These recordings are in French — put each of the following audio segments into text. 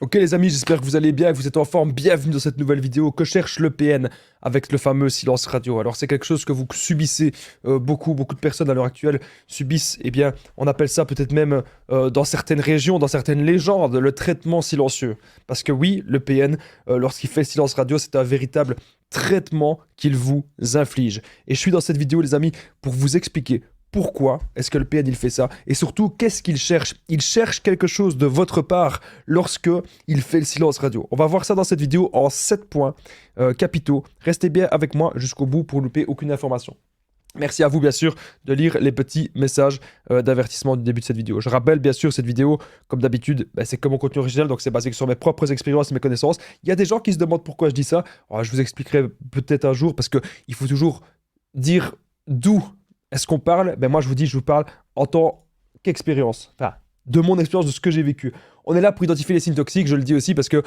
Ok les amis, j'espère que vous allez bien, que vous êtes en forme. Bienvenue dans cette nouvelle vidéo que cherche le PN avec le fameux silence radio. Alors c'est quelque chose que vous subissez, beaucoup de personnes à l'heure actuelle subissent, eh bien on appelle ça peut-être même dans certaines régions, dans certaines légendes, le traitement silencieux. Parce que oui, le PN, lorsqu'il fait le silence radio, c'est un véritable traitement qu'il vous inflige. Et je suis dans cette vidéo les amis pour vous expliquer pourquoi est-ce que le PN il fait ça et surtout qu'est-ce qu'il cherche. Il cherche quelque chose de votre part lorsque il fait le silence radio. On va voir ça dans cette vidéo en 7 points capitaux. Restez bien avec moi jusqu'au bout pour ne louper aucune information. Merci à vous bien sûr de lire les petits messages d'avertissement du début de cette vidéo. Je rappelle bien sûr cette vidéo, comme d'habitude, c'est comme mon contenu original, donc c'est basé sur mes propres expériences et mes connaissances. Il y a des gens qui se demandent pourquoi je dis ça. Alors, je vous expliquerai peut-être un jour parce qu'il faut toujours dire d'où est-ce qu'on parle. Moi je vous dis, je vous parle en tant qu'expérience. Enfin, de mon expérience, de ce que j'ai vécu. On est là pour identifier les signes toxiques, je le dis aussi parce que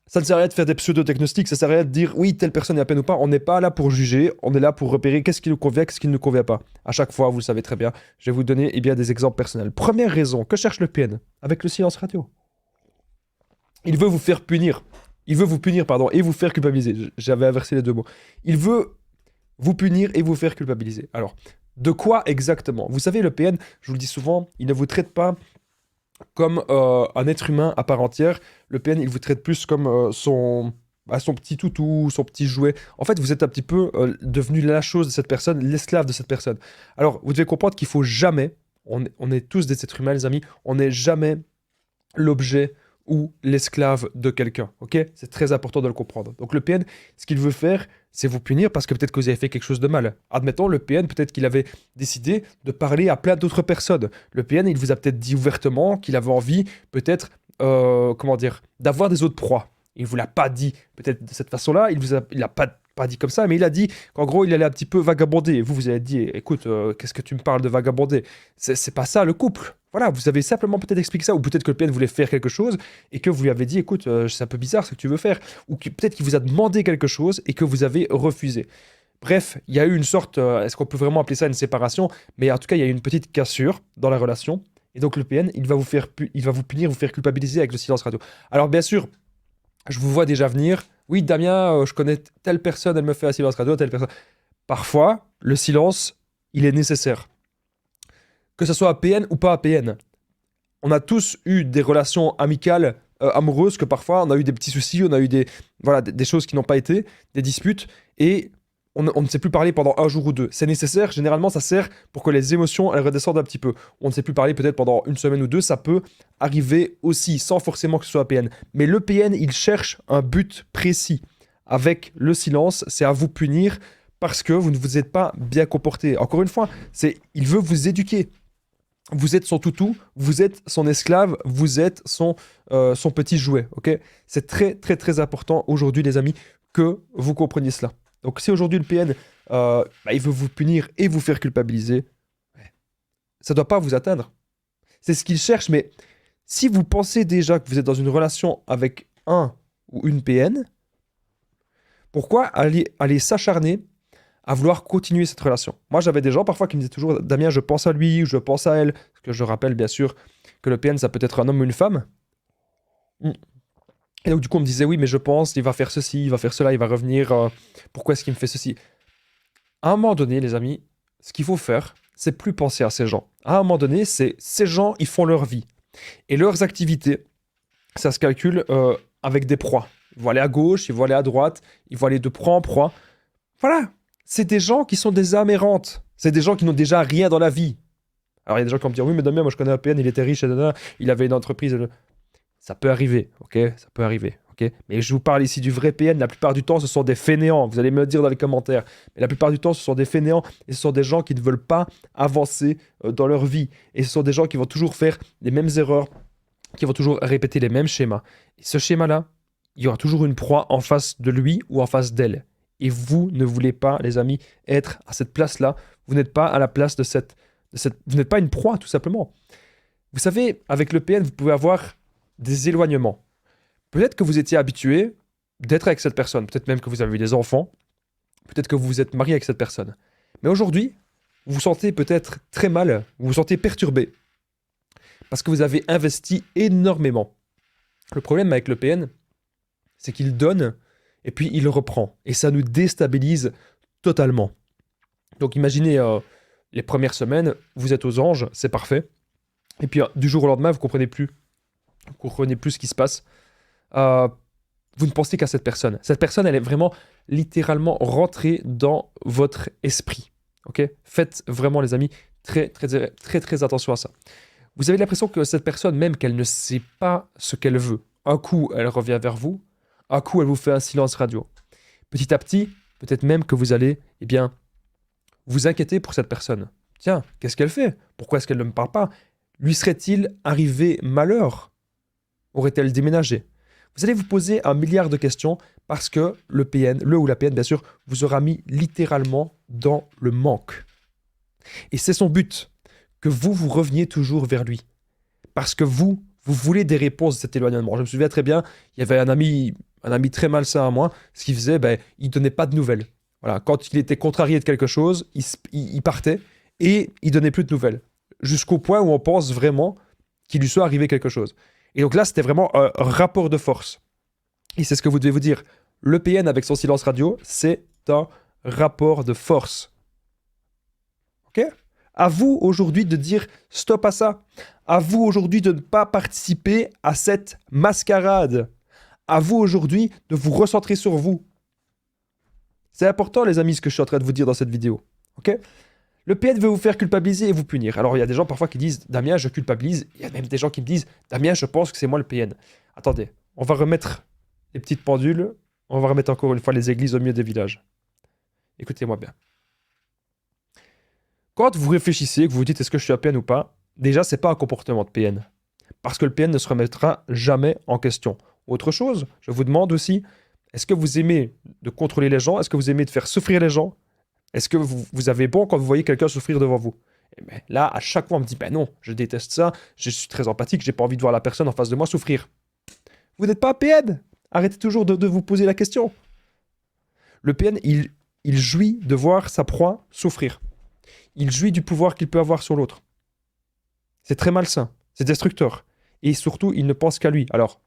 ça ne sert à rien de faire des pseudo-diagnostics, ça sert à rien de dire oui, telle personne est à peine ou pas. On n'est pas là pour juger, on est là pour repérer qu'est-ce qui nous convient, qu'est-ce qui ne nous convient pas. À chaque fois, vous le savez très bien, je vais vous donner des exemples personnels. Première raison, que cherche le PN avec le silence radio? Il veut vous faire punir. Il veut vous punir, pardon, et vous faire culpabiliser. J'avais inversé les deux mots. Il veut vous punir et vous faire culpabiliser. Alors, de quoi exactement? Vous savez, le PN, je vous le dis souvent, il ne vous traite pas comme un être humain à part entière. Le PN, il vous traite plus comme son petit toutou, son petit jouet. En fait, vous êtes un petit peu devenu la chose de cette personne, l'esclave de cette personne. Alors, vous devez comprendre qu'il faut jamais, on est tous des êtres humains, les amis, on n'est jamais l'objet ou l'esclave de quelqu'un, ok? C'est très important de le comprendre. Donc le PN, ce qu'il veut faire, c'est vous punir parce que peut-être que vous avez fait quelque chose de mal. Admettons, le PN, peut-être qu'il avait décidé de parler à plein d'autres personnes. Le PN, il vous a peut-être dit ouvertement qu'il avait envie, peut-être, comment dire, d'avoir des autres proies. Il ne vous l'a pas dit peut-être de cette façon-là, il a pas dit comme ça, mais il a dit qu'en gros, il allait un petit peu vagabonder. Et vous avez dit, écoute, qu'est-ce que tu me parles de vagabonder? C'est pas ça le couple. Voilà, vous avez simplement peut-être expliqué ça, ou peut-être que le PN voulait faire quelque chose et que vous lui avez dit, écoute, c'est un peu bizarre ce que tu veux faire, ou peut-être qu'il vous a demandé quelque chose et que vous avez refusé. Bref, il y a eu une sorte, est-ce qu'on peut vraiment appeler ça une séparation? Mais en tout cas, il y a eu une petite cassure dans la relation. Et donc le PN, il va vous punir, vous faire culpabiliser avec le silence radio. Alors bien sûr, je vous vois déjà venir. Oui, Damien, je connais telle personne, elle me fait un silence radio, telle personne. Parfois, le silence, il est nécessaire. Que ce soit APN ou pas APN. On a tous eu des relations amicales, amoureuses, que parfois on a eu des petits soucis, on a eu des choses qui n'ont pas été, des disputes, et on ne sait plus parler pendant un jour ou deux. C'est nécessaire, généralement ça sert pour que les émotions elles redescendent un petit peu. On ne sait plus parler peut-être pendant une semaine ou deux, ça peut arriver aussi, sans forcément que ce soit APN. Mais le PN, il cherche un but précis. Avec le silence, c'est à vous punir parce que vous ne vous êtes pas bien comporté. Encore une fois, il veut vous éduquer. Vous êtes son toutou, vous êtes son esclave, vous êtes son petit jouet, ok? C'est très, très, très important aujourd'hui, les amis, que vous compreniez cela. Donc, si aujourd'hui le PN, il veut vous punir et vous faire culpabiliser, ça ne doit pas vous atteindre. C'est ce qu'il cherche, mais si vous pensez déjà que vous êtes dans une relation avec un ou une PN, pourquoi aller s'acharner à vouloir continuer cette relation? Moi, j'avais des gens parfois qui me disaient toujours, Damien, je pense à lui ou je pense à elle. Parce que je rappelle bien sûr que le PN, ça peut être un homme ou une femme. Mm. Et donc, du coup, on me disait, oui, mais je pense, il va faire ceci, il va faire cela, il va revenir. Pourquoi est-ce qu'il me fait ceci? À un moment donné, les amis, ce qu'il faut faire, c'est plus penser à ces gens. À un moment donné, c'est ces gens, ils font leur vie. Et leurs activités, ça se calcule avec des proies. Ils vont aller à gauche, ils vont aller à droite, ils vont aller de proie en proie. Voilà, c'est des gens qui sont des âmes errantes. C'est des gens qui n'ont déjà rien dans la vie. Alors il y a des gens qui vont me dire, oui mais Damien, moi je connais un PN, il était riche, il avait une entreprise. Ça peut arriver, ok? Ça peut arriver, ok? Mais je vous parle ici du vrai PN, la plupart du temps ce sont des fainéants, vous allez me le dire dans les commentaires. Mais la plupart du temps ce sont des fainéants et ce sont des gens qui ne veulent pas avancer dans leur vie. Et ce sont des gens qui vont toujours faire les mêmes erreurs, qui vont toujours répéter les mêmes schémas. Et ce schéma-là, il y aura toujours une proie en face de lui ou en face d'elle. Et vous ne voulez pas, les amis, être à cette place-là. Vous n'êtes pas à la place de cette... Vous n'êtes pas une proie, tout simplement. Vous savez, avec le PN, vous pouvez avoir des éloignements. Peut-être que vous étiez habitué d'être avec cette personne. Peut-être même que vous avez eu des enfants. Peut-être que vous vous êtes marié avec cette personne. Mais aujourd'hui, vous vous sentez peut-être très mal. Vous vous sentez perturbé. Parce que vous avez investi énormément Le problème avec le PN, c'est qu'il donne et puis il reprend. Et ça nous déstabilise totalement. Donc imaginez les premières semaines, vous êtes aux anges, c'est parfait. Et puis du jour au lendemain, vous comprenez plus. Vous comprenez plus ce qui se passe. Vous ne pensez qu'à cette personne. Cette personne, elle est vraiment littéralement rentrée dans votre esprit. Ok? Faites vraiment, les amis, très, très, très, très, très attention à ça. Vous avez l'impression que cette personne, même qu'elle ne sait pas ce qu'elle veut, un coup, elle revient vers vous, un coup, elle vous fait un silence radio. Petit à petit, peut-être même que vous allez, eh bien, vous inquiéter pour cette personne. Tiens, qu'est-ce qu'elle fait? Pourquoi est-ce qu'elle ne me parle pas? Lui serait-il arrivé malheur? Aurait-elle déménagé? Vous allez vous poser un milliard de questions parce que le PN, le ou la PN, bien sûr, vous aura mis littéralement dans le manque. Et c'est son but, que vous reveniez toujours vers lui. Parce que vous voulez des réponses de cet éloignement. Je me souviens très bien, il y avait un ami très malsain à moi. Ce qu'il faisait, il donnait pas de nouvelles. Voilà, quand il était contrarié de quelque chose, il partait et il donnait plus de nouvelles. Jusqu'au point où on pense vraiment qu'il lui soit arrivé quelque chose. Et donc là, c'était vraiment un rapport de force. Et c'est ce que vous devez vous dire. Le PN avec son silence radio, c'est un rapport de force. Ok? À vous aujourd'hui de dire stop à ça. À vous aujourd'hui de ne pas participer à cette mascarade. À vous aujourd'hui de vous recentrer sur vous. C'est important, les amis, ce que je suis en train de vous dire dans cette vidéo. Ok? Le PN veut vous faire culpabiliser et vous punir. Alors, il y a des gens parfois qui disent « Damien, je culpabilise ». Il y a même des gens qui me disent « Damien, je pense que c'est moi le PN ». Attendez, on va remettre les petites pendules. On va remettre encore une fois les églises au milieu des villages. Écoutez-moi bien. Quand vous réfléchissez, que vous vous dites « Est-ce que je suis un PN ou pas ?» Déjà, c'est pas un comportement de PN. Parce que le PN ne se remettra jamais en question. Autre chose, je vous demande aussi, est-ce que vous aimez de contrôler les gens? Est-ce que vous aimez de faire souffrir les gens? Est-ce que vous avez bon quand vous voyez quelqu'un souffrir devant vous? Et ben là, à chaque fois, on me dit, ben non, je déteste ça, je suis très empathique, j'ai pas envie de voir la personne en face de moi souffrir. Vous n'êtes pas un PN. Arrêtez toujours de vous poser la question. Le PN, il jouit de voir sa proie souffrir. Il jouit du pouvoir qu'il peut avoir sur l'autre. C'est très malsain, c'est destructeur. Et surtout, il ne pense qu'à lui. Alors,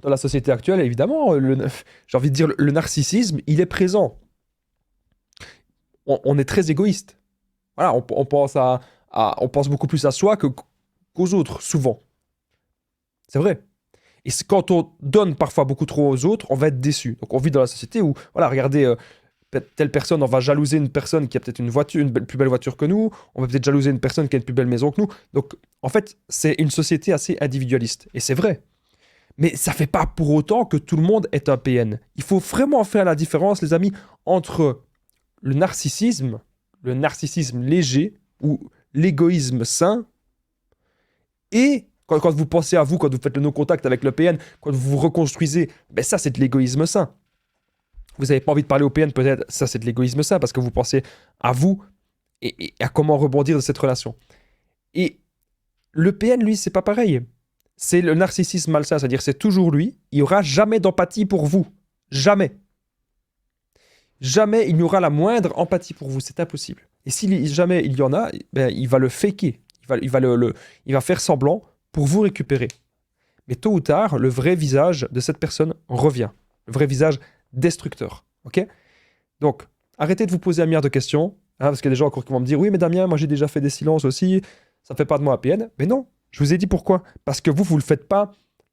dans la société actuelle, évidemment, j'ai envie de dire, le narcissisme, il est présent. On est très égoïste. Voilà, on pense beaucoup plus à soi qu'aux autres, souvent. C'est vrai. Et quand on donne parfois beaucoup trop aux autres, on va être déçu. Donc on vit dans la société où, voilà, regardez, telle personne, on va jalouser une personne qui a peut-être une plus belle voiture que nous, on va peut-être jalouser une personne qui a une plus belle maison que nous. Donc, en fait, c'est une société assez individualiste. Et c'est vrai. Mais ça ne fait pas pour autant que tout le monde est un PN. Il faut vraiment faire la différence, les amis, entre le narcissisme léger ou l'égoïsme sain, et quand vous pensez à vous, quand vous faites le no-contact avec le PN, quand vous vous reconstruisez, ben ça c'est de l'égoïsme sain. Vous n'avez pas envie de parler au PN, peut-être, ça c'est de l'égoïsme sain, parce que vous pensez à vous et à comment rebondir de cette relation. Et le PN, lui, c'est pas pareil. C'est le narcissisme malsain, c'est-à-dire c'est toujours lui, il n'y aura jamais d'empathie pour vous. Jamais. Jamais il n'y aura la moindre empathie pour vous, c'est impossible. Et si jamais il y en a, ben, il va le faker, il va faire semblant pour vous récupérer. Mais tôt ou tard, le vrai visage de cette personne revient. Le vrai visage destructeur. Ok? Donc, arrêtez de vous poser un milliard de questions, hein, parce qu'il y a des gens encore qui vont me dire « Oui, mais Damien, moi j'ai déjà fait des silences aussi, ça ne fait pas de moi un PN. » Mais non, je vous ai dit pourquoi. Parce que vous ne le faites pas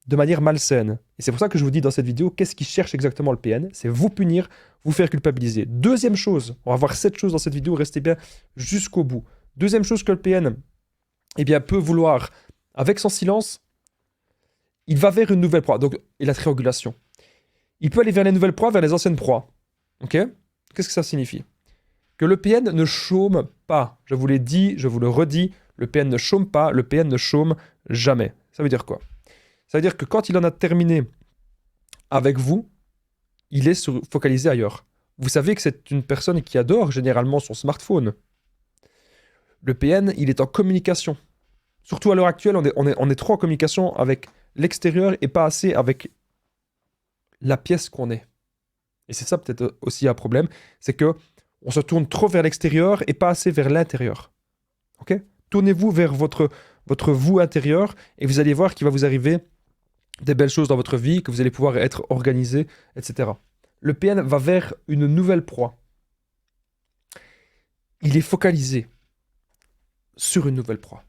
de manière malsaine. Et c'est pour ça que je vous dis dans cette vidéo, qu'est-ce qui cherche exactement le PN? C'est vous punir, vous faire culpabiliser. Deuxième chose, on va voir 7 choses dans cette vidéo, restez bien jusqu'au bout. Deuxième chose que le PN peut vouloir, avec son silence, il va vers une nouvelle proie, donc, et la triangulation. Il peut aller vers les nouvelles proies, vers les anciennes proies. Ok? Qu'est-ce que ça signifie? Que le PN ne chôme pas. Je vous l'ai dit, je vous le redis, le PN ne chôme pas, le PN ne chôme jamais. Ça veut dire quoi? Ça veut dire que quand il en a terminé avec vous, il est focalisé ailleurs. Vous savez que c'est une personne qui adore généralement son smartphone. Le PN, il est en communication. Surtout à l'heure actuelle, on est trop en communication avec l'extérieur et pas assez avec la pièce qu'on est. Et c'est ça peut-être aussi un problème, c'est que on se tourne trop vers l'extérieur et pas assez vers l'intérieur. Ok? Tournez-vous vers votre vous intérieur et vous allez voir qu'il va vous arriver des belles choses dans votre vie, que vous allez pouvoir être organisé, etc. Le PN va vers une nouvelle proie. Il est focalisé sur une nouvelle proie.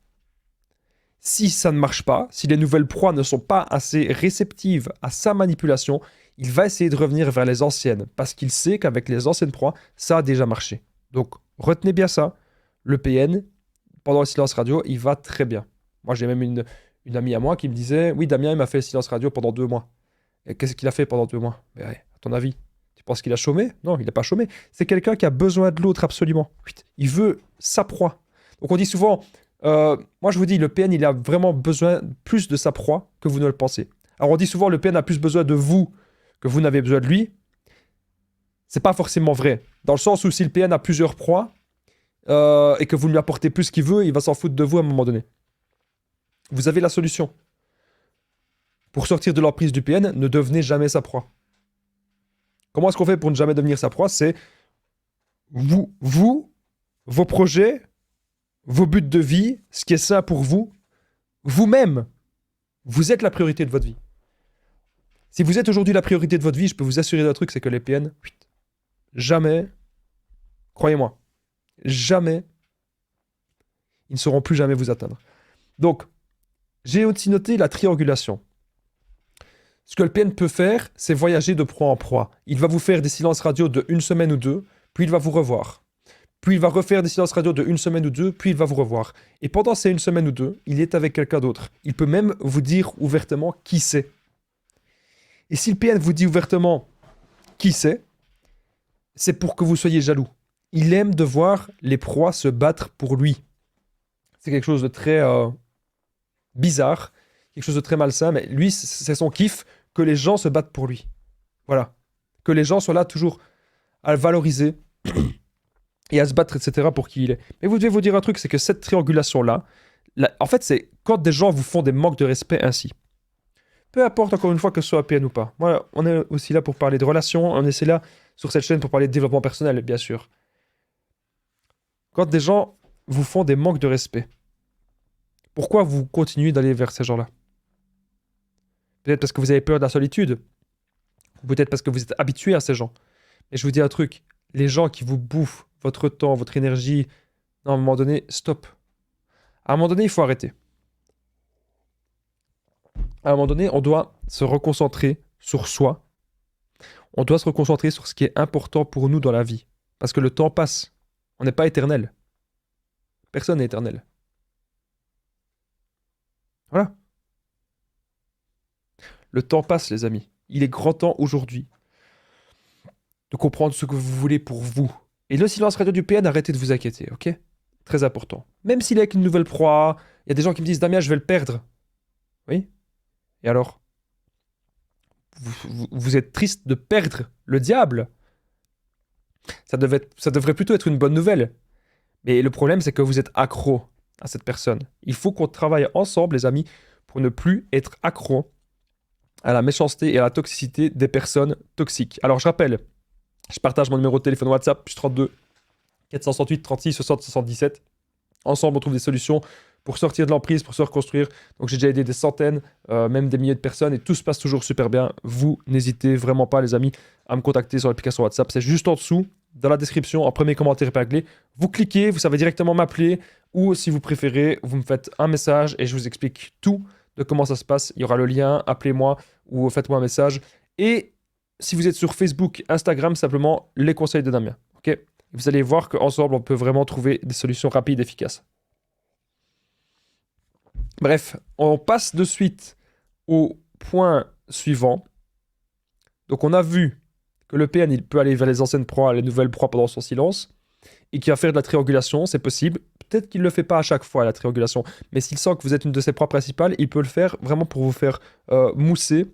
Si ça ne marche pas, si les nouvelles proies ne sont pas assez réceptives à sa manipulation, il va essayer de revenir vers les anciennes, parce qu'il sait qu'avec les anciennes proies, ça a déjà marché. Donc, retenez bien ça. Le PN, pendant le silence radio, il va très bien. Moi, j'ai même une amie à moi qui me disait « Oui, Damien, il m'a fait le silence radio pendant 2 mois. » Et qu'est-ce qu'il a fait pendant 2 mois? Mais ouais, à ton avis, tu penses qu'il a chômé? Non, il n'a pas chômé. C'est quelqu'un qui a besoin de l'autre absolument. Il veut sa proie. Donc on dit souvent, moi je vous dis, le PN, il a vraiment besoin plus de sa proie que vous ne le pensez. Alors on dit souvent, le PN a plus besoin de vous que vous n'avez besoin de lui. C'est pas forcément vrai. Dans le sens où si le PN a plusieurs proies et que vous lui apportez plus qu'il veut, il va s'en foutre de vous à un moment donné. Vous avez la solution. Pour sortir de l'emprise du PN, ne devenez jamais sa proie. Comment est-ce qu'on fait pour ne jamais devenir sa proie? C'est vous, vos projets, vos buts de vie, ce qui est ça pour vous, vous-même. Vous êtes la priorité de votre vie. Si vous êtes aujourd'hui la priorité de votre vie, je peux vous assurer d'un truc, c'est que les PN, jamais, croyez-moi, jamais, ils ne sauront plus jamais vous atteindre. Donc, j'ai aussi noté la triangulation. Ce que le PN peut faire, c'est voyager de proie en proie. Il va vous faire des silences radio de 1 semaine ou 2, puis il va vous revoir. Puis il va refaire des silences radio de 1 semaine ou 2, puis il va vous revoir. Et pendant ces 1 semaine ou 2, il est avec quelqu'un d'autre. Il peut même vous dire ouvertement qui c'est. Et si le PN vous dit ouvertement qui c'est pour que vous soyez jaloux. Il aime de voir les proies se battre pour lui. C'est quelque chose de très bizarre, quelque chose de très malsain, mais lui, c'est son kiff que les gens se battent pour lui. Voilà. Que les gens soient là toujours à le valoriser et à se battre, etc. pour qui il est. Mais vous devez vous dire un truc, c'est que cette triangulation-là, en fait, c'est quand des gens vous font des manques de respect ainsi. Peu importe, encore une fois, que ce soit PN ou pas. Voilà, on est aussi là pour parler de relations, on est là sur cette chaîne pour parler de développement personnel, bien sûr. Quand des gens vous font des manques de respect, pourquoi vous continuez d'aller vers ces gens-là? Peut-être parce que vous avez peur de la solitude. Ou peut-être parce que vous êtes habitué à ces gens. Mais je vous dis un truc, les gens qui vous bouffent votre temps, votre énergie, non, à un moment donné, stop. À un moment donné, il faut arrêter. À un moment donné, on doit se reconcentrer sur soi. On doit se reconcentrer sur ce qui est important pour nous dans la vie. Parce que le temps passe. On n'est pas éternel. Personne n'est éternel. Voilà. Le temps passe, les amis. Il est grand temps aujourd'hui de comprendre ce que vous voulez pour vous. Et le silence radio du PN, arrêtez de vous inquiéter, ok? Très important. Même s'il est avec une nouvelle proie, il y a des gens qui me disent « Damien, je vais le perdre. » Oui? Et alors? Vous êtes triste de perdre le diable? Ça devrait plutôt être une bonne nouvelle. Mais le problème, c'est que vous êtes accro à cette personne. Il faut qu'on travaille ensemble, les amis, pour ne plus être accro à la méchanceté et à la toxicité des personnes toxiques. Alors, je rappelle, je partage mon numéro de téléphone WhatsApp, plus 32 468 36 60 77. Ensemble, on trouve des solutions pour sortir de l'emprise, pour se reconstruire. Donc, j'ai déjà aidé des centaines, même des milliers de personnes, et tout se passe toujours super bien. Vous, n'hésitez vraiment pas, les amis, à me contacter sur l'application WhatsApp. C'est juste en dessous, dans la description, en premier commentaire épinglé. Vous cliquez, vous savez directement m'appeler, ou si vous préférez, vous me faites un message et je vous explique tout de comment ça se passe. Il y aura le lien, appelez-moi ou faites-moi un message. Et si vous êtes sur Facebook, Instagram, simplement les conseils de Damien. Ok? Vous allez voir qu'ensemble, on peut vraiment trouver des solutions rapides et efficaces. Bref, on passe de suite au point suivant. Donc on a vu que le PN, il peut aller vers les anciennes proies, les nouvelles proies pendant son silence, et qu'il va faire de la triangulation, c'est possible. Peut-être qu'il ne le fait pas à chaque fois, la triangulation, mais s'il sent que vous êtes une de ses proies principales, il peut le faire vraiment pour vous faire mousser,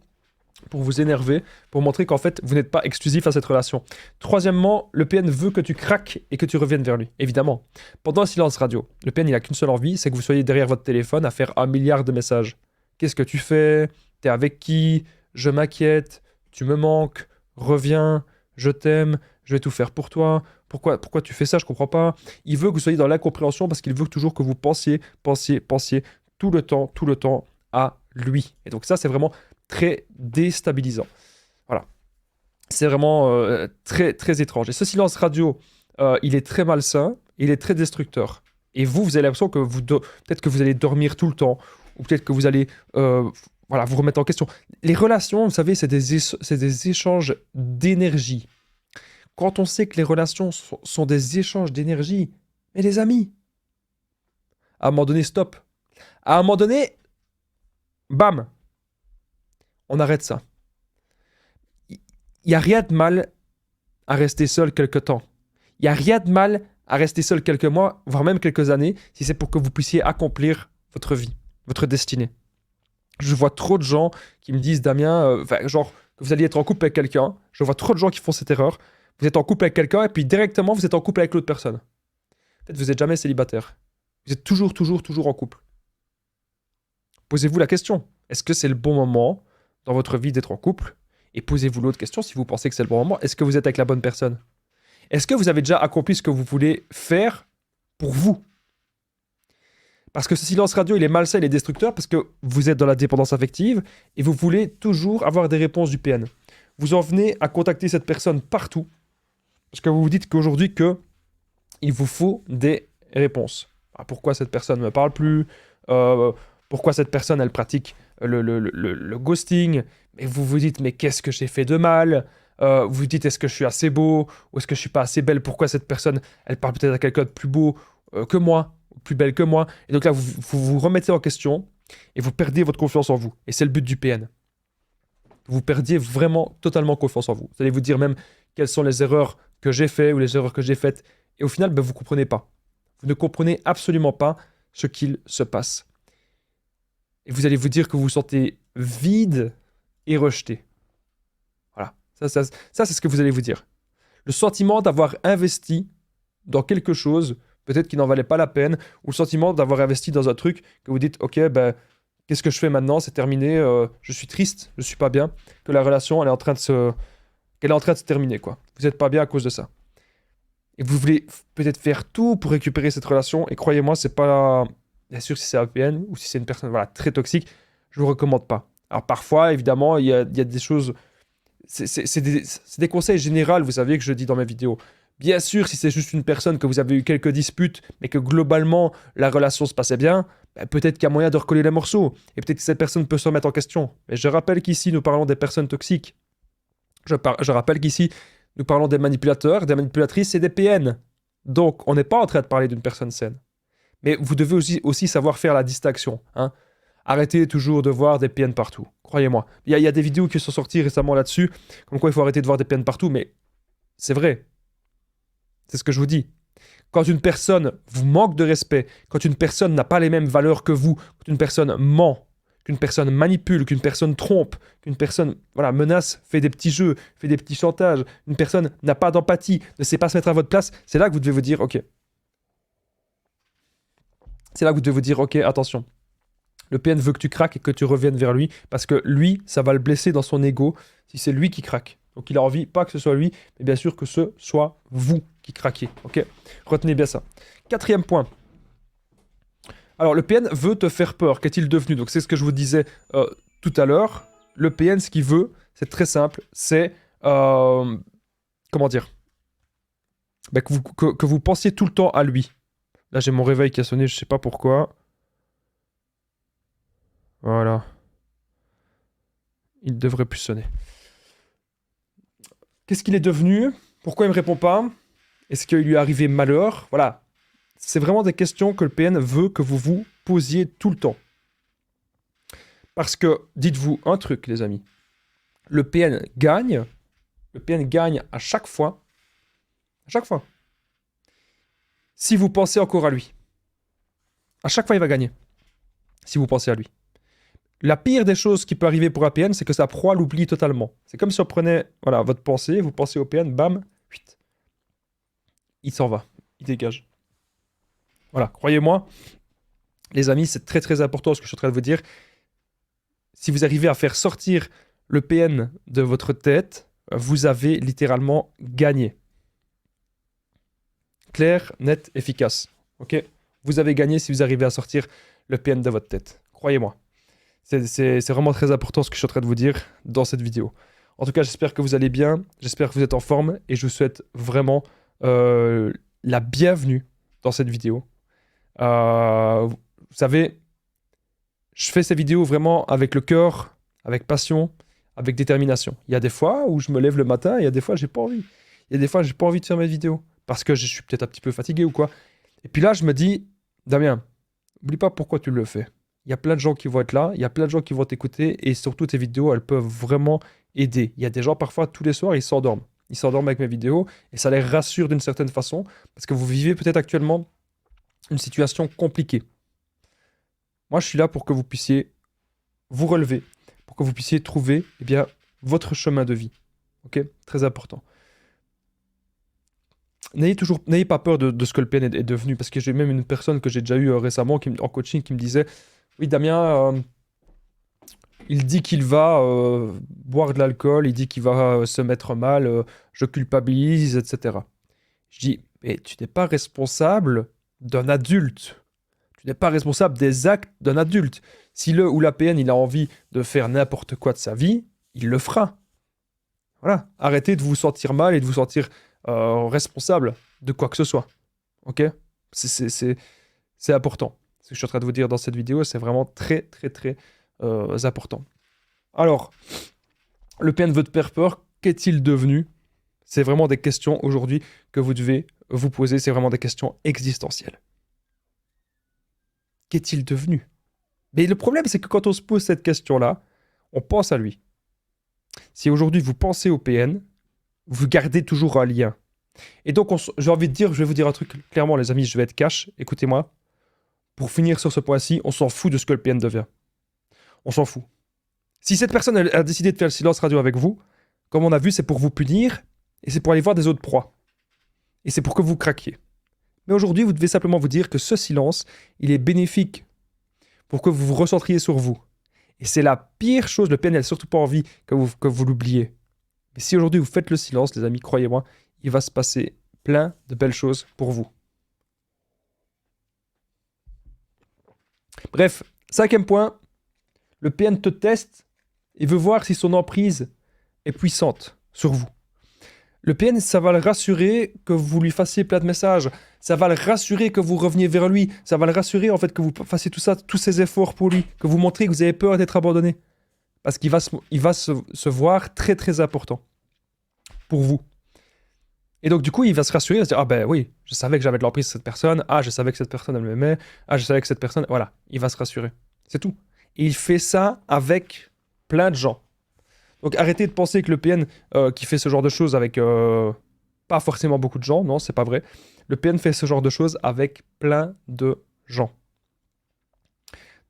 pour vous énerver, pour montrer qu'en fait, vous n'êtes pas exclusif à cette relation. Troisièmement, le PN veut que tu craques et que tu reviennes vers lui, évidemment. Pendant un silence radio, le PN, il n'a qu'une seule envie, c'est que vous soyez derrière votre téléphone à faire 1 milliard de messages. Qu'est-ce que tu fais? T'es avec qui? Je m'inquiète. Tu me manques. Reviens. Je t'aime. Je vais tout faire pour toi. Pourquoi tu fais ça? Je comprends pas. Il veut que vous soyez dans l'incompréhension parce qu'il veut toujours que vous pensiez tout le temps à lui. Et donc ça, c'est vraiment très déstabilisant. Voilà. C'est vraiment très, très étrange. Et ce silence radio, il est très malsain, il est très destructeur. Et vous avez l'impression que peut-être que vous allez dormir tout le temps, ou peut-être que vous allez voilà, vous remettre en question. Les relations, vous savez, c'est des échanges d'énergie. Quand on sait que les relations sont des échanges d'énergie, mais les amis, à un moment donné, stop. À un moment donné, bam, on arrête ça. Il n'y a rien de mal à rester seul quelque temps. Il n'y a rien de mal à rester seul quelques mois, voire même quelques années, si c'est pour que vous puissiez accomplir votre vie, votre destinée. Je vois trop de gens qui me disent, Damien, genre, que vous alliez être en couple avec quelqu'un. Je vois trop de gens qui font cette erreur. Vous êtes en couple avec quelqu'un et puis directement, vous êtes en couple avec l'autre personne. Peut-être vous n'êtes jamais célibataire. Vous êtes toujours en couple. Posez-vous la question. Est-ce que c'est le bon moment dans votre vie d'être en couple? Et posez-vous l'autre question, si vous pensez que c'est le bon moment, est-ce que vous êtes avec la bonne personne? Est-ce que vous avez déjà accompli ce que vous voulez faire pour vous? Parce que ce silence radio, il est malsain, il est destructeur, parce que vous êtes dans la dépendance affective et vous voulez toujours avoir des réponses du PN. Vous en venez à contacter cette personne partout, parce que vous vous dites qu'aujourd'hui, il vous faut des réponses. Pourquoi cette personne ne me parle plus? Pourquoi cette personne, elle pratique le ghosting? Et vous vous dites, mais qu'est-ce que j'ai fait de mal? Vous vous dites, est-ce que je suis assez beau? Ou est-ce que je suis pas assez belle? Pourquoi cette personne, elle parle peut-être à quelqu'un de plus beau que moi? Plus belle que moi? Et donc là, vous remettez en question et vous perdez votre confiance en vous. Et c'est le but du PN. Vous perdiez vraiment totalement confiance en vous. Vous allez vous dire même quelles sont les erreurs que j'ai faites ou les erreurs que j'ai faites. Et au final, vous ne comprenez pas. Vous ne comprenez absolument pas ce qu'il se passe. Et vous allez vous dire que vous vous sentez vide et rejeté. Voilà. Ça c'est ce que vous allez vous dire. Le sentiment d'avoir investi dans quelque chose, peut-être qui n'en valait pas la peine, ou le sentiment d'avoir investi dans un truc que vous dites, ok, qu'est-ce que je fais maintenant? C'est terminé, je suis triste, je suis pas bien, que la relation, qu'elle est en train de se terminer, quoi. Vous n'êtes pas bien à cause de ça. Et vous voulez peut-être faire tout pour récupérer cette relation, et croyez-moi, c'est pas... Bien sûr, si c'est un PN, ou si c'est une personne voilà, très toxique, je vous recommande pas. Alors parfois, évidemment, il y a des choses... C'est des conseils généraux, vous savez, que je dis dans mes vidéos. Bien sûr, si c'est juste une personne que vous avez eu quelques disputes, mais que globalement, la relation se passait bien, peut-être qu'il y a moyen de recoller les morceaux. Et peut-être que cette personne peut se remettre en question. Mais je rappelle qu'ici, nous parlons des personnes toxiques. Je rappelle qu'ici, nous parlons des manipulateurs, des manipulatrices et des PN. Donc, on n'est pas en train de parler d'une personne saine. Mais vous devez aussi savoir faire la distinction. Hein. Arrêtez toujours de voir des PN partout. Croyez-moi. Il y a des vidéos qui sont sorties récemment là-dessus, comme quoi il faut arrêter de voir des PN partout, mais c'est vrai. C'est ce que je vous dis. Quand une personne vous manque de respect, quand une personne n'a pas les mêmes valeurs que vous, quand une personne ment, qu'une personne manipule, qu'une personne trompe, qu'une personne menace, fait des petits jeux, fait des petits chantages, une personne n'a pas d'empathie, ne sait pas se mettre à votre place, c'est là que vous devez vous dire, ok. C'est là que vous devez vous dire, ok, attention. Le PN veut que tu craques et que tu reviennes vers lui, parce que lui, ça va le blesser dans son ego si c'est lui qui craque. Donc il a envie, pas que ce soit lui, mais bien sûr que ce soit vous qui craquiez. Ok? Retenez bien ça. 4e point. Alors le PN veut te faire peur. Qu'est-il devenu? Donc c'est ce que je vous disais tout à l'heure. Le PN, ce qu'il veut, c'est très simple. C'est... comment dire? Que vous pensiez tout le temps à lui. Là j'ai mon réveil qui a sonné, je sais pas pourquoi. Voilà. Il devrait plus sonner. Qu'est-ce qu'il est devenu? Pourquoi il me répond pas? Est-ce qu'il lui est arrivé malheur? Voilà. C'est vraiment des questions que le PN veut que vous vous posiez tout le temps. Parce que, dites-vous un truc, les amis. Le PN gagne. Le PN gagne à chaque fois. À chaque fois. Si vous pensez encore à lui. À chaque fois, il va gagner. Si vous pensez à lui. La pire des choses qui peut arriver pour un PN, c'est que sa proie l'oublie totalement. C'est comme si on prenait votre pensée, vous pensez au PN, bam, il s'en va, il dégage. Voilà, croyez-moi, les amis, c'est très très important ce que je suis en train de vous dire. Si vous arrivez à faire sortir le PN de votre tête, vous avez littéralement gagné. Clair, net, efficace. Ok? Vous avez gagné si vous arrivez à sortir le PN de votre tête. Croyez-moi. C'est vraiment très important ce que je suis en train de vous dire dans cette vidéo. En tout cas, j'espère que vous allez bien, j'espère que vous êtes en forme et je vous souhaite vraiment la bienvenue dans cette vidéo. Vous savez, je fais ces vidéos vraiment avec le cœur, avec passion, avec détermination. Il y a des fois où je me lève le matin et il y a des fois j'ai pas envie. Il y a des fois j'ai pas envie de faire mes vidéos parce que je suis peut-être un petit peu fatigué ou quoi. Et puis là, je me dis, Damien, n'oublie pas pourquoi tu le fais. Il y a plein de gens qui vont être là, il y a plein de gens qui vont t'écouter et surtout tes vidéos, elles peuvent vraiment aider. Il y a des gens parfois tous les soirs, ils s'endorment. Ils s'endorment avec mes vidéos et ça les rassure d'une certaine façon parce que vous vivez peut-être actuellement une situation compliquée. Moi, je suis là pour que vous puissiez vous relever, pour que vous puissiez trouver eh bien, votre chemin de vie. Ok? Très important. N'ayez pas peur de ce que le PN est devenu, parce que j'ai même une personne que j'ai déjà eue récemment en coaching qui me disait, oui Damien, il dit qu'il va boire de l'alcool, il dit qu'il va se mettre mal, je culpabilise, etc. Je dis, mais tu n'es pas responsable d'un adulte. Tu n'es pas responsable des actes d'un adulte. Si le ou la PN, il a envie de faire n'importe quoi de sa vie, il le fera. Voilà. Arrêtez de vous sentir mal et de vous sentir responsable de quoi que ce soit. Ok? C'est important. Ce que je suis en train de vous dire dans cette vidéo, c'est vraiment très, très, très important. Alors, le PN veut te faire peur. Qu'est-il devenu? C'est vraiment des questions aujourd'hui que vous devez vous poser. C'est vraiment des questions existentielles. Qu'est-il devenu? Mais le problème, c'est que quand on se pose cette question-là, on pense à lui. Si aujourd'hui vous pensez au PN, vous gardez toujours un lien. Et donc, j'ai envie de dire, je vais vous dire un truc clairement, les amis, je vais être cash. Écoutez-moi. Pour finir sur ce point-ci, on s'en fout de ce que le PN devient. On s'en fout. Si cette personne a décidé de faire le silence radio avec vous, comme on a vu, c'est pour vous punir et c'est pour aller voir des autres proies. Et c'est pour que vous craquiez. Mais aujourd'hui, vous devez simplement vous dire que ce silence, il est bénéfique pour que vous vous recentriez sur vous. Et c'est la pire chose, le PN n'a surtout pas envie que vous l'oubliez. Mais si aujourd'hui vous faites le silence, les amis, croyez-moi, il va se passer plein de belles choses pour vous. Bref, 5e point, le PN te teste et veut voir si son emprise est puissante sur vous. Le PN, ça va le rassurer que vous lui fassiez plein de messages. Ça va le rassurer que vous reveniez vers lui. Ça va le rassurer en fait que vous fassiez tout ça, tous ces efforts pour lui. Que vous montrez que vous avez peur d'être abandonné. Parce qu'il va se voir très très important pour vous. Et donc du coup, il va se rassurer, il va se dire, ah ben oui, je savais que j'avais de l'emprise sur cette personne. Ah, je savais que cette personne, elle m'aimait. Ah, je savais que cette personne... Voilà, il va se rassurer. C'est tout. Et il fait ça avec plein de gens. Donc arrêtez de penser que le PN qui fait ce genre de choses avec pas forcément beaucoup de gens, non, c'est pas vrai. Le PN fait ce genre de choses avec plein de gens.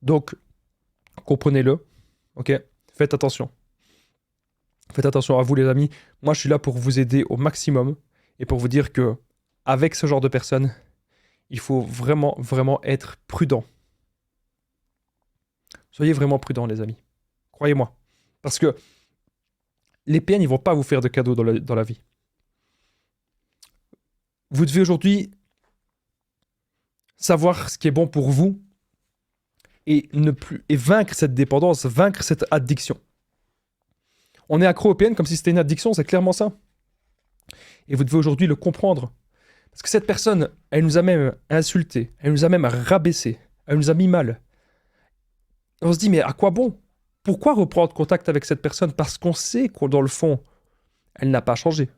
Donc, comprenez-le, ok? Faites attention. Faites attention à vous les amis. Moi je suis là pour vous aider au maximum et pour vous dire que avec ce genre de personnes, il faut vraiment, vraiment être prudent. Soyez vraiment prudents les amis. Croyez-moi. Parce que les PN, ils vont pas vous faire de cadeaux dans la vie. Vous devez aujourd'hui savoir ce qui est bon pour vous et vaincre cette dépendance, vaincre cette addiction. On est accro au PN comme si c'était une addiction, c'est clairement ça. Et vous devez aujourd'hui le comprendre. Parce que cette personne, elle nous a même insultés, elle nous a même rabaissés, elle nous a mis mal. On se dit, mais à quoi bon? Pourquoi reprendre contact avec cette personne? Parce qu'on sait que dans le fond, elle n'a pas changé.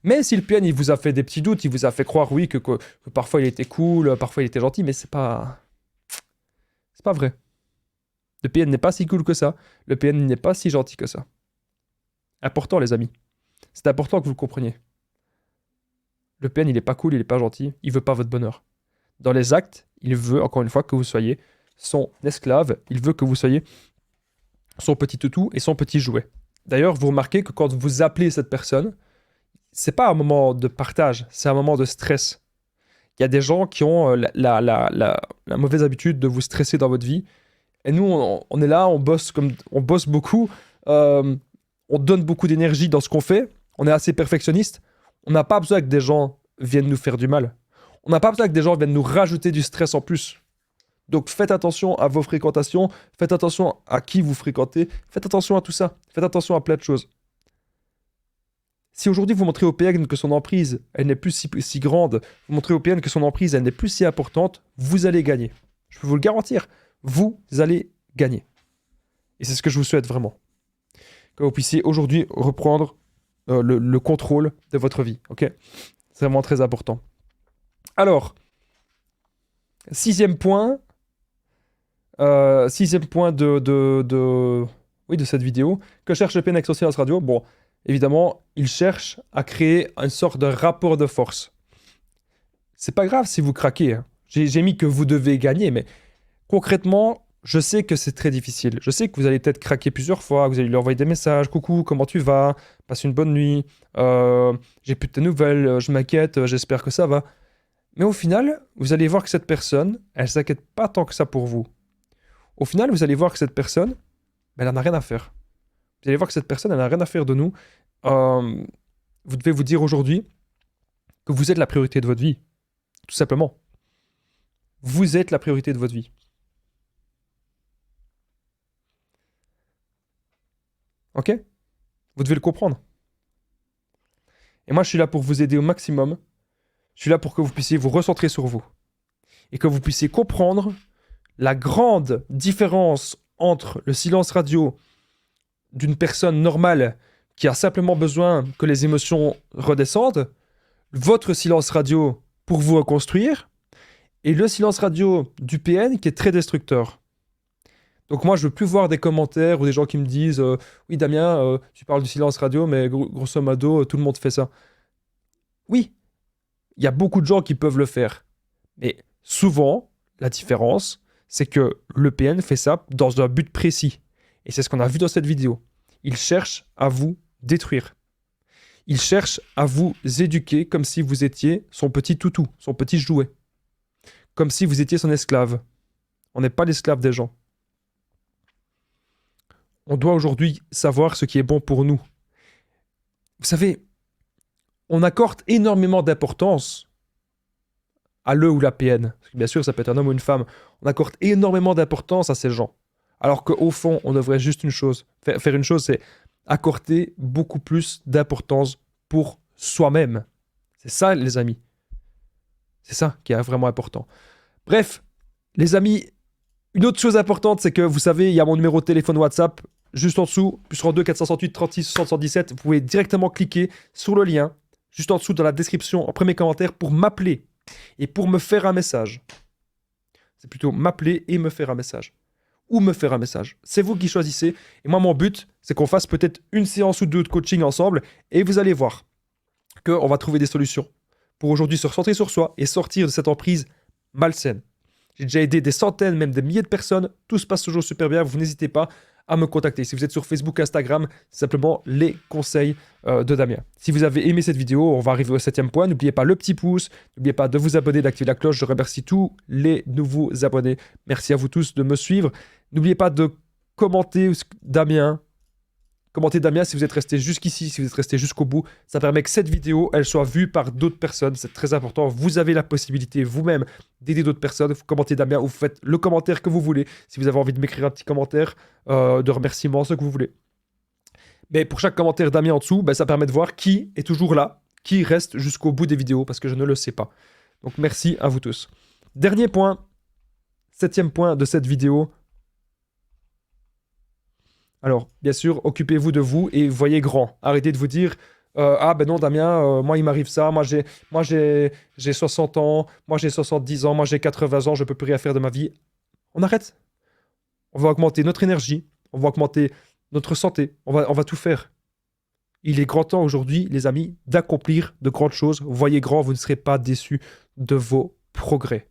Même si le PN, il vous a fait des petits doutes, il vous a fait croire, oui, que parfois il était cool, parfois il était gentil, mais c'est pas vrai. Le PN n'est pas si cool que ça. Le PN n'est pas si gentil que ça. Important, les amis. C'est important que vous le compreniez. Le PN, il n'est pas cool, il n'est pas gentil, il veut pas votre bonheur. Dans les actes, il veut, encore une fois, que vous soyez son esclave, il veut que vous soyez son petit toutou et son petit jouet. D'ailleurs, vous remarquez que quand vous appelez cette personne, c'est pas un moment de partage, c'est un moment de stress. Il y a des gens qui ont la mauvaise habitude de vous stresser dans votre vie. Et nous, on est là, on bosse beaucoup, on donne beaucoup d'énergie dans ce qu'on fait, on est assez perfectionniste. On n'a pas besoin que des gens viennent nous faire du mal. On n'a pas besoin que des gens viennent nous rajouter du stress en plus. Donc faites attention à vos fréquentations, faites attention à qui vous fréquentez, faites attention à tout ça, faites attention à plein de choses. Si aujourd'hui vous montrez au PN que son emprise, elle n'est plus si grande, vous montrez au PN que son emprise, elle n'est plus si importante, vous allez gagner. Je peux vous le garantir, vous allez gagner. Et c'est ce que je vous souhaite vraiment. Que vous puissiez aujourd'hui reprendre le contrôle de votre vie, ok? C'est vraiment très important. Alors, sixième point de cette vidéo, que cherche le PN avec son silence radio? Bon, évidemment, il cherche à créer une sorte de rapport de force. C'est pas grave si vous craquez, hein. J'ai mis que vous devez gagner, mais concrètement, je sais que c'est très difficile. Je sais que vous allez peut-être craquer plusieurs fois, vous allez lui envoyer des messages. Coucou, comment tu vas? Passe une bonne nuit. J'ai plus de tes nouvelles, je m'inquiète, j'espère que ça va. Mais au final, vous allez voir que cette personne, elle s'inquiète pas tant que ça pour vous. Au final, vous allez voir que cette personne, elle n'en a rien à faire. Vous allez voir que cette personne, elle n'a rien à faire de nous. Vous devez vous dire aujourd'hui que vous êtes la priorité de votre vie. Tout simplement. Vous êtes la priorité de votre vie. Ok? Vous devez le comprendre. Et moi, je suis là pour vous aider au maximum. Je suis là pour que vous puissiez vous recentrer sur vous. Et que vous puissiez comprendre la grande différence entre le silence radio d'une personne normale qui a simplement besoin que les émotions redescendent, votre silence radio pour vous reconstruire, et le silence radio du PN qui est très destructeur. Donc moi, je veux plus voir des commentaires ou des gens qui me disent oui, Damien, tu parles du silence radio, mais grosso modo, tout le monde fait ça. » Oui, il y a beaucoup de gens qui peuvent le faire. Mais souvent, la différence, c'est que le PN fait ça dans un but précis. Et c'est ce qu'on a vu dans cette vidéo. Il cherche à vous détruire. Il cherche à vous éduquer comme si vous étiez son petit toutou, son petit jouet. Comme si vous étiez son esclave. On n'est pas l'esclave des gens. On doit aujourd'hui savoir ce qui est bon pour nous. Vous savez, on accorde énormément d'importance à le ou la PN. Parce que bien sûr, ça peut être un homme ou une femme. On accorde énormément d'importance à ces gens. Alors qu'au fond, on devrait juste faire une chose, c'est accorder beaucoup plus d'importance pour soi-même. C'est ça, les amis. C'est ça qui est vraiment important. Bref, les amis, une autre chose importante, c'est que vous savez, il y a mon numéro de téléphone WhatsApp juste en dessous, +32 468 36 77. Vous pouvez directement cliquer sur le lien, juste en dessous dans la description, en premier commentaire, pour m'appeler et pour me faire un message. C'est plutôt m'appeler et me faire un message. Ou me faire un message. C'est vous qui choisissez. Et moi, mon but, c'est qu'on fasse peut-être une séance ou deux de coaching ensemble. Et vous allez voir qu'on va trouver des solutions pour aujourd'hui se recentrer sur soi et sortir de cette emprise malsaine. J'ai déjà aidé des centaines, même des milliers de personnes. Tout se passe toujours super bien. Vous n'hésitez pas à me contacter. Si vous êtes sur Facebook, Instagram, c'est simplement les conseils de Damien. Si vous avez aimé cette vidéo, on va arriver au 7e point. N'oubliez pas le petit pouce. N'oubliez pas de vous abonner, d'activer la cloche. Je remercie tous les nouveaux abonnés. Merci à vous tous de me suivre. N'oubliez pas de commenter Damien. Commentez Damien si vous êtes resté jusqu'ici, si vous êtes resté jusqu'au bout. Ça permet que cette vidéo, elle soit vue par d'autres personnes. C'est très important. Vous avez la possibilité vous-même d'aider d'autres personnes. Vous commentez Damien ou vous faites le commentaire que vous voulez. Si vous avez envie de m'écrire un petit commentaire de remerciement, ce que vous voulez. Mais pour chaque commentaire Damien en dessous, ça permet de voir qui est toujours là, qui reste jusqu'au bout des vidéos, parce que je ne le sais pas. Donc merci à vous tous. Dernier point, 7e point de cette vidéo. Alors, bien sûr, occupez-vous de vous et voyez grand. Arrêtez de vous dire ah ben non Damien, moi il m'arrive ça, moi j'ai 60 ans, moi j'ai 70 ans, moi j'ai 80 ans, je peux plus rien faire de ma vie. On arrête. On va augmenter notre énergie, on va augmenter notre santé, on va tout faire. Il est grand temps aujourd'hui, les amis, d'accomplir de grandes choses. Voyez grand, vous ne serez pas déçus de vos progrès.